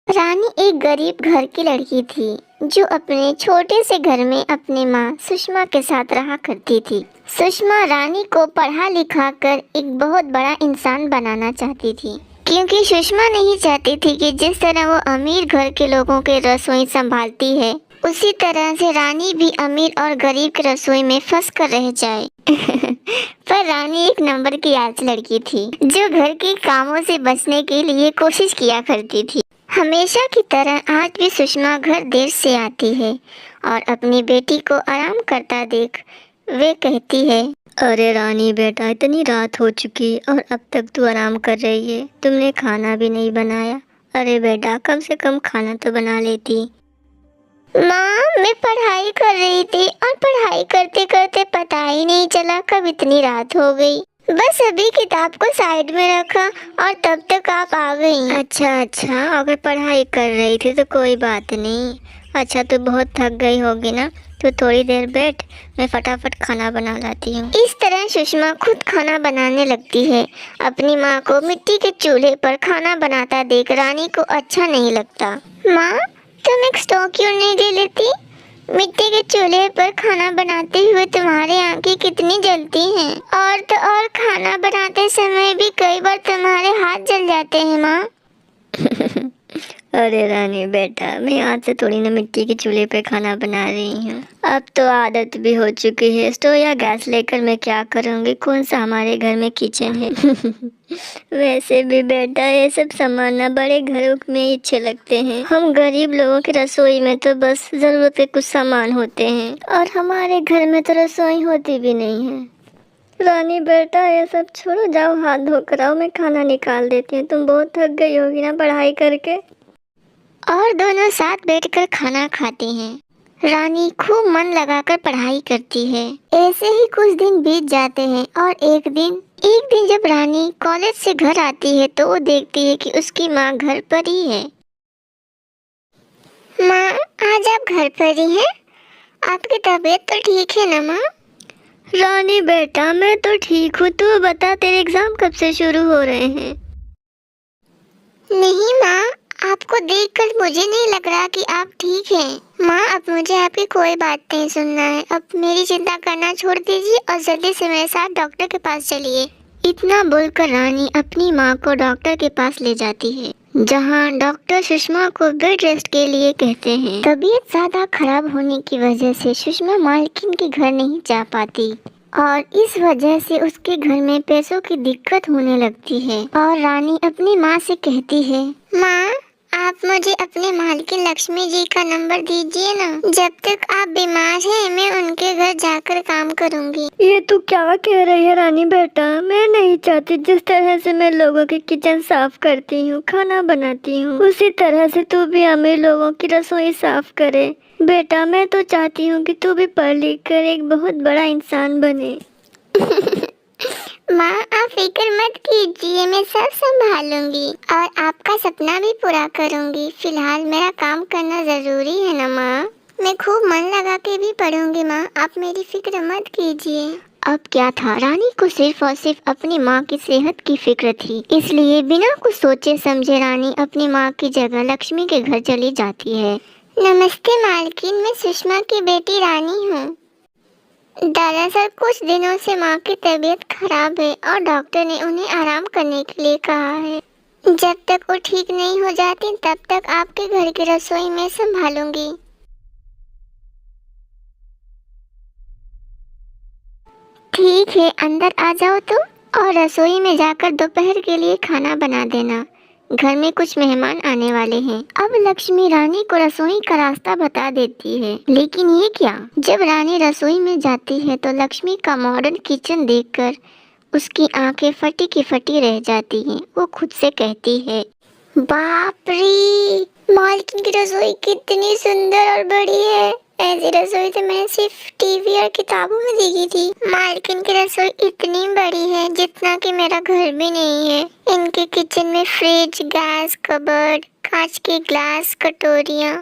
रानी एक गरीब घर की लड़की थी जो अपने छोटे से घर में अपनी माँ सुषमा के साथ रहा करती थी। सुषमा रानी को पढ़ा लिखा कर एक बहुत बड़ा इंसान बनाना चाहती थी, क्योंकि सुषमा नहीं चाहती थी कि जिस तरह वो अमीर घर के लोगों के रसोई संभालती है उसी तरह से रानी भी अमीर और गरीब की रसोई में फंस कर रह जाए। पर रानी एक नंबर की आलसी लड़की थी जो घर के कामों से बचने के लिए कोशिश किया करती थी। हमेशा की तरह आज भी सुषमा घर देर से आती है और अपनी बेटी को आराम करता देख वे कहती है, अरे रानी बेटा, इतनी रात हो चुकी और अब तक तू आराम कर रही है। तुमने खाना भी नहीं बनाया। अरे बेटा, कम से कम खाना तो बना लेती। माँ, मैं पढ़ाई कर रही थी और पढ़ाई करते करते पता ही नहीं चला कब इतनी रात हो गई। बस अभी किताब को साइड में रखा और तब तक आप आ गई। अच्छा, अगर पढ़ाई कर रही थी तो कोई बात नहीं। अच्छा, तू बहुत थक गई होगी ना, तो थोड़ी देर बैठ, मैं फटाफट खाना बना लाती हूँ। इस तरह सुषमा खुद खाना बनाने लगती है। अपनी माँ को मिट्टी के चूल्हे पर खाना बनाता देख रानी को अच्छा नहीं लगता। माँ, तुम एक स्टोव क्यों नहीं ले लेती? मिट्टी के चूल्हे पर खाना बनाते हुए तुम्हारी आंखें कितनी जलती हैं। और तो और खाना बनाते समय भी कई बार तुम्हारे हाथ जल जाते हैं माँ। अरे रानी बेटा, मैं आज से थोड़ी ना मिट्टी के चूल्हे पे खाना बना रही हूँ। अब तो आदत भी हो चुकी है। स्टोव या गैस लेकर मैं क्या करूँगी? कौन सा हमारे घर में किचन है? वैसे भी बेटा, ये सब सामान ना बड़े घरों में ही अच्छे लगते हैं। हम गरीब लोगों की रसोई में तो बस जरूरत के कुछ सामान होते हैं और हमारे घर में तो रसोई होती भी नहीं है। रानी बेटा, ये सब छोड़ो, जाओ हाथ धोकर आओ, मैं खाना निकाल देती हूँ। तुम बहुत थक गई होगी ना पढ़ाई करके। और दोनों साथ बैठकर खाना खाते हैं। रानी खूब मन लगाकर पढ़ाई करती है। ऐसे ही कुछ दिन बीत जाते हैं और एक दिन जब रानी कॉलेज से घर आती है तो वो देखती है कि उसकी माँ घर पर ही है। माँ, आज आप घर पर ही हैं? आपकी तबीयत तो ठीक है ना माँ? रानी बेटा, मैं तो ठीक हूँ। तू बता, तेरे एग्जाम कब से शुरू हो रहे हैं? नहीं माँ, आपको देखकर मुझे नहीं लग रहा कि आप ठीक हैं। माँ, अब मुझे आपकी कोई बात नहीं सुनना है। अब मेरी चिंता करना छोड़ दीजिए और जल्दी से मेरे साथ डॉक्टर के पास चलिए। इतना बोलकर रानी अपनी माँ को डॉक्टर के पास ले जाती है, जहाँ डॉक्टर सुषमा को बेड रेस्ट के लिए कहते हैं। तबीयत ज्यादा खराब होने की वजह से सुषमा मालकिन के घर नहीं जा पाती और इस वजह से उसके घर में पैसों की दिक्कत होने लगती है और रानी अपनी माँ से कहती है, माँ, आप मुझे अपने मालकिन लक्ष्मी जी का नंबर दीजिए ना। जब तक आप बीमार हैं मैं उनके घर जाकर काम करूँगी। ये तू क्या कह रही है रानी बेटा? मैं नहीं चाहती जिस तरह से मैं लोगों की किचन साफ करती हूँ, खाना बनाती हूँ, उसी तरह से तू भी अमीर लोगों की रसोई साफ करे। बेटा, मैं तो चाहती हूँ कि तू भी पढ़ लिख कर एक बहुत बड़ा इंसान बने। माँ, आप फिक्र मत कीजिए, मैं सब संभालूंगी और आपका सपना भी पूरा करूंगी। फिलहाल मेरा काम करना जरूरी है ना माँ। मैं खूब मन लगा के भी पढ़ूंगी माँ, आप मेरी फिक्र मत कीजिए। अब क्या था, रानी को सिर्फ और सिर्फ अपनी माँ की सेहत की फिक्र थी, इसलिए बिना कुछ सोचे समझे रानी अपनी माँ की जगह लक्ष्मी के घर चली जाती है। नमस्ते मालकिन, मैं सुषमा की बेटी रानी हूँ। दरअसल कुछ दिनों से माँ की तबीयत खराब है और डॉक्टर ने उन्हें आराम करने के लिए कहा है। जब तक वो ठीक नहीं हो जाती तब तक आपके घर की रसोई में संभालूंगी। ठीक है, अंदर आ जाओ तुम और रसोई में जाकर दोपहर के लिए खाना बना देना। घर में कुछ मेहमान आने वाले हैं। अब लक्ष्मी रानी को रसोई का रास्ता बता देती है, लेकिन ये क्या, जब रानी रसोई में जाती है तो लक्ष्मी का मॉडर्न किचन देखकर उसकी आंखें फटी की फटी रह जाती हैं। वो खुद से कहती है, बाप रे, मालकिन की रसोई कितनी सुंदर और बड़ी है। ऐसी रसोई तो मैंने सिर्फ टीवी और किताबों में देखी थी। मालकिन की रसोई इतनी बड़ी है जितना कि मेरा घर भी नहीं है। इनके किचन में फ्रिज, गैस, कबर्ड, कांच के ग्लास, कटोरियाँ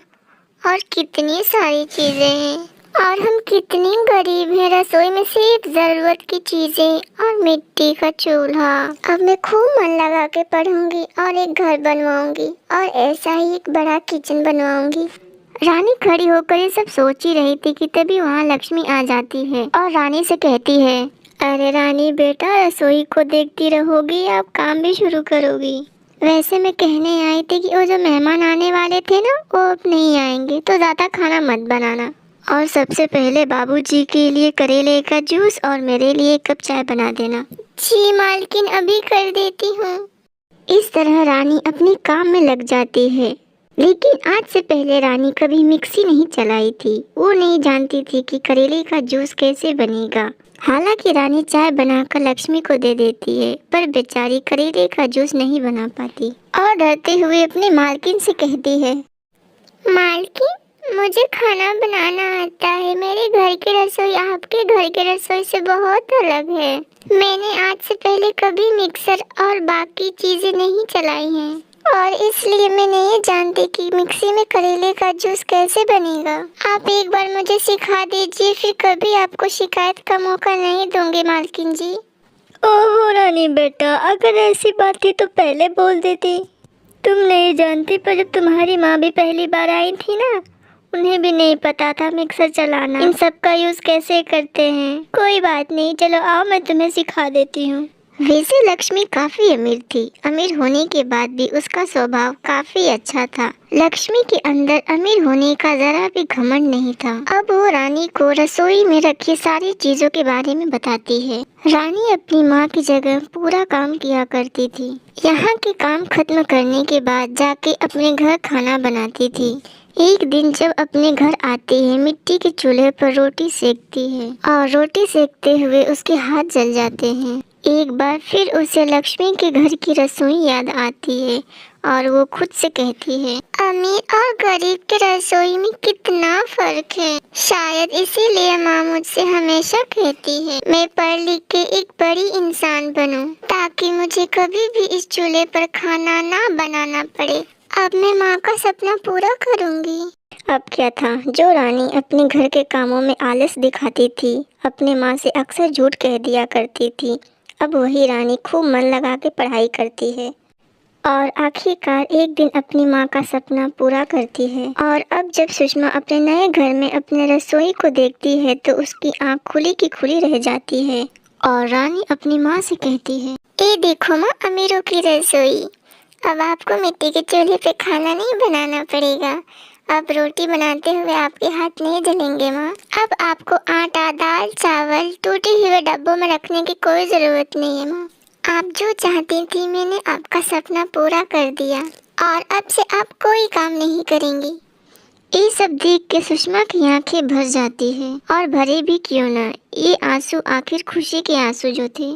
और कितनी सारी चीजें हैं। और हम कितने गरीब हैं, रसोई में सिर्फ जरूरत की चीजें और मिट्टी का चूल्हा। अब मैं खूब मन लगा के पढ़ूंगी और एक घर बनवाऊंगी और ऐसा ही एक बड़ा किचन बनवाऊंगी। रानी खड़ी होकर ये सब सोच ही रही थी कि तभी वहाँ लक्ष्मी आ जाती है और रानी से कहती है, अरे रानी बेटा, रसोई को देखती रहोगी, आप काम भी शुरू करोगी। वैसे मैं कहने आई थी कि वो जो मेहमान आने वाले थे ना, वो अब नहीं आएंगे, तो ज़्यादा खाना मत बनाना। और सबसे पहले बाबूजी के लिए करेले का जूस और मेरे लिए एक कप चाय बना देना। जी मालकिन, अभी कर देती हूँ। इस तरह रानी अपने काम में लग जाती है। लेकिन आज से पहले रानी कभी मिक्सी नहीं चलाई थी। वो नहीं जानती थी कि करेले का जूस कैसे बनेगा। हालांकि रानी चाय बनाकर लक्ष्मी को दे देती है, पर बेचारी करेले का जूस नहीं बना पाती और डरते हुए अपनी मालकिन से कहती है, मालकिन, मुझे खाना बनाना आता है। मेरे घर की रसोई आपके घर की रसोई से बहुत अलग है। मैंने आज से पहले कभी मिक्सर और बाकी चीजें नहीं चलाई हैं और इसलिए मैं नहीं जानती कि मिक्सी में करेले का जूस कैसे बनेगा। आप एक बार मुझे सिखा दीजिए, फिर कभी आपको शिकायत का मौका नहीं दूंगी मालकिन जी। ओहो रानी बेटा, अगर ऐसी बात थी तो पहले बोल देती। तुम नहीं जानती, पर जब तुम्हारी माँ भी पहली बार आई थी ना, उन्हें भी नहीं पता था मिक्सर चलाना, इन सब का यूज कैसे करते हैं। कोई बात नहीं, चलो आओ, मैं तुम्हें सिखा देती हूँ। वैसे लक्ष्मी काफी अमीर थी। अमीर होने के बाद भी उसका स्वभाव काफी अच्छा था। लक्ष्मी के अंदर अमीर होने का जरा भी घमंड नहीं था। अब वो रानी को रसोई में रखी सारी चीजों के बारे में बताती है। रानी अपनी माँ की जगह पूरा काम किया करती थी। यहाँ के काम खत्म करने के बाद जाके अपने घर खाना बनाती थी। एक दिन जब अपने घर आती है, मिट्टी के चूल्हे पर रोटी सेकती है और रोटी सेकते हुए उसके हाथ जल जाते हैं। एक बार फिर उसे लक्ष्मी के घर की रसोई याद आती है और वो खुद से कहती है, अमीर और गरीब के रसोई में कितना फर्क है। शायद इसीलिए माँ मुझसे हमेशा कहती है मैं पढ़ लिख के एक बड़ी इंसान बनूं, ताकि मुझे कभी भी इस चूल्हे पर खाना ना बनाना पड़े। अब मैं माँ का सपना पूरा करूँगी। अब क्या था, जो रानी अपने घर के कामों में आलस दिखाती थी, अपने माँ से अक्सर झूठ कह दिया करती थी, अब वही रानी खूब मन लगा के पढ़ाई करती है और आखिरकार एक दिन अपनी माँ का सपना पूरा करती है। और अब जब सुषमा अपने नए घर में अपने रसोई को देखती है तो उसकी आँख खुली की खुली रह जाती है और रानी अपनी माँ से कहती है, ये देखो माँ, अमीरों की रसोई। अब आपको मिट्टी के चूल्हे पे खाना नहीं बनाना पड़ेगा। अब रोटी बनाते हुए आपके हाथ नहीं जलेंगे माँ। अब आपको आटा, दाल, चावल टूटे हुए डब्बों में रखने की कोई ज़रूरत नहीं है माँ। आप जो चाहती थी मैंने आपका सपना पूरा कर दिया और अब से आप कोई काम नहीं करेंगी। ये सब देख के सुषमा की आंखें भर जाती है और भरे भी क्यों ना, ये आंसू आखिर खुशी के आंसू जो थे।